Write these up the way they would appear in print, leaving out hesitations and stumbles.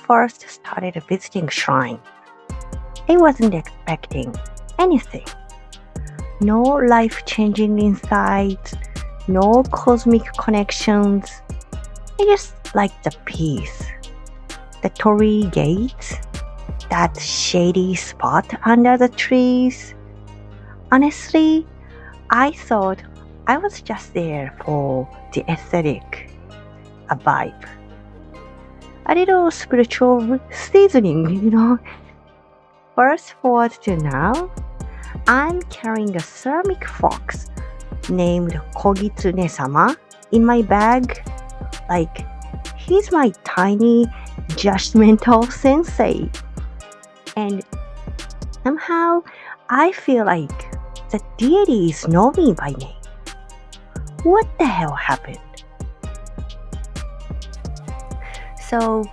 first started visiting shrine, I wasn't expecting anything. No life-changing insights, no cosmic connections. I just liked the peace. The torii gates, that shady spot under the trees. Honestly, I thought I was just there for the aesthetic, a vibe. A little spiritual seasoning. Fast forward to now, I'm carrying a ceramic fox named Kogitsune-sama in my bag. Like, he's my tiny judgmental sensei. And somehow, I feel like the deities know me by name. What the hell happened? So,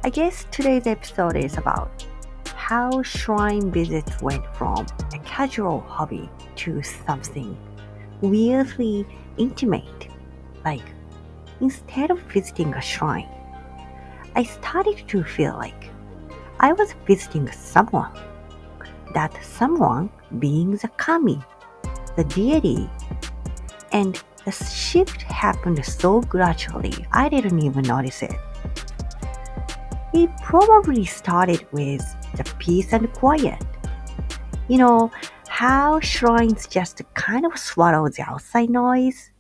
I guess today's episode is about how shrine visits went from a casual hobby to something weirdly intimate. Like, instead of visiting a shrine, I started to feel like I was visiting someone. That someone being the kami, the deity. And the shift happened so gradually, I didn't even notice it. It probably started with the peace and quiet. You know, how shrines just kind of swallow the outside noise.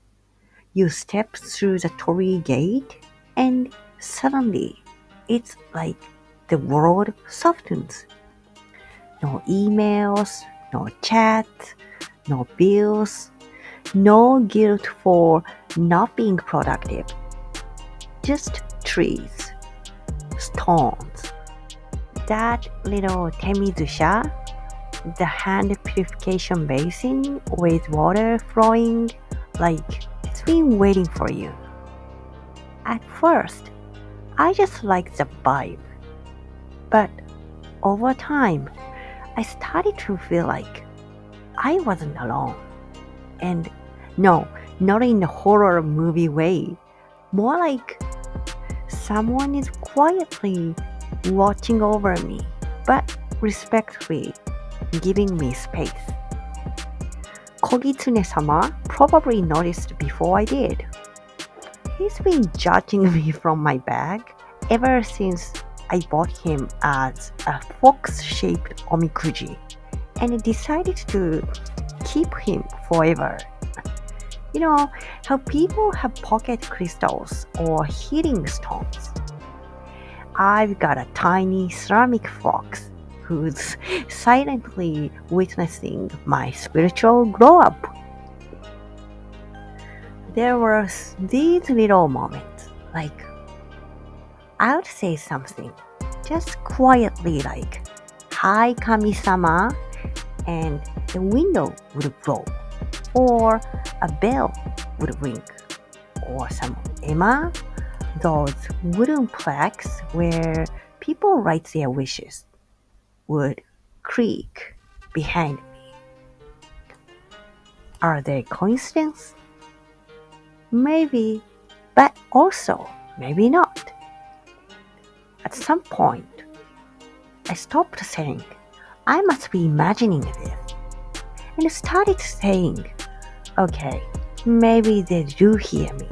You step through the torii gate and suddenly it's like the world softens. No emails, no chats, no bills, no guilt for not being productive. Just trees, stones, that little temizusha, the hand purification basin with water flowing like it's been waiting for you. At first, I just liked the vibe. But over time, I started to feel like I wasn't alone. And no, not in a horror movie way. More like someone is quietly watching over me, but respectfully giving me space. Kogitsune-sama probably noticed before I did. He's been judging me from my bag ever since I bought him as a fox-shaped omikuji and decided to keep him forever. You know how people have pocket crystals or healing stones? I've got a tiny ceramic fox who's silently witnessing my spiritual glow up. There were these little moments, like I would say something just quietly like, "Hi, Kami-sama," and the window would blow, or a bell would ring, or some ema, those wooden plaques where people write their wishes, would creak behind me. Are they coincidence? Maybe, but also maybe not. At some point, I stopped saying, I must be imagining this, and started saying, okay, maybe they do hear me.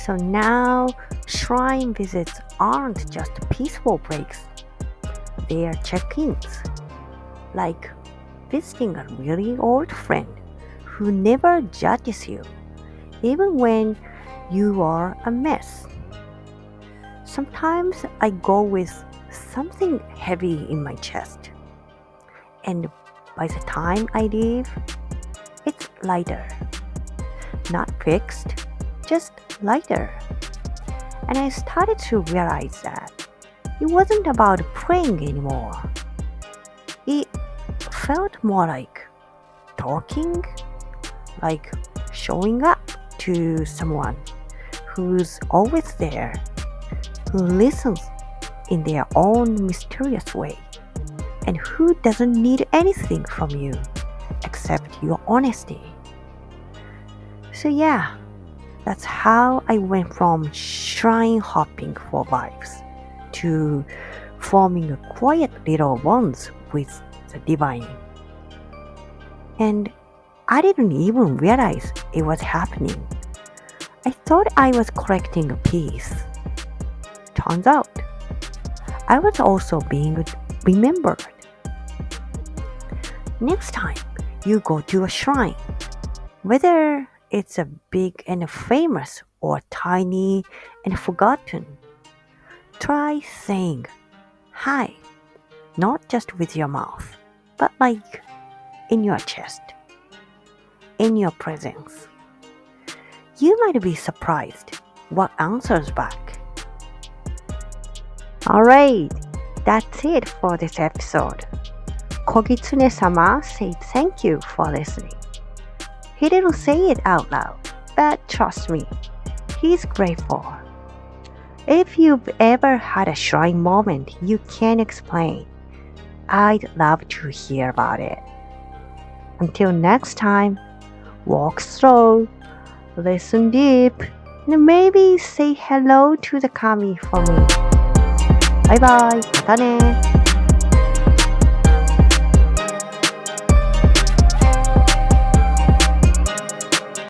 So now, shrine visits aren't just peaceful breaks. They are check-ins, like visiting a really old friend who never judges you, even when you are a mess. Sometimes I go with something heavy in my chest, and by the time I leave, it's lighter. Not fixed, just lighter. And I started to realize that it wasn't about praying anymore. It felt more like talking, like showing up to someone who's always there, who listens in their own mysterious way, and who doesn't need anything from you except your honesty. So yeah, That's how I went from shrine hopping for vibes to forming a quiet little bonds with the divine. And I didn't even realize it was happening. I thought I was collecting a piece. Turns out, I was also being remembered. Next time you go to a shrine, whether it's a big and famous or tiny and forgotten, try saying hi, not just with your mouth, but like in your chest, in your presence. You might be surprised what answers back. Alright, that's it for this episode. Kogitsune-sama said thank you for listening. He didn't say it out loud, but trust me, he's grateful. If you've ever had a shrine moment you can't explain, I'd love to hear about it. Until next time, walk slow, listen deep, and maybe say hello to the kami for me. バイバイ、またね。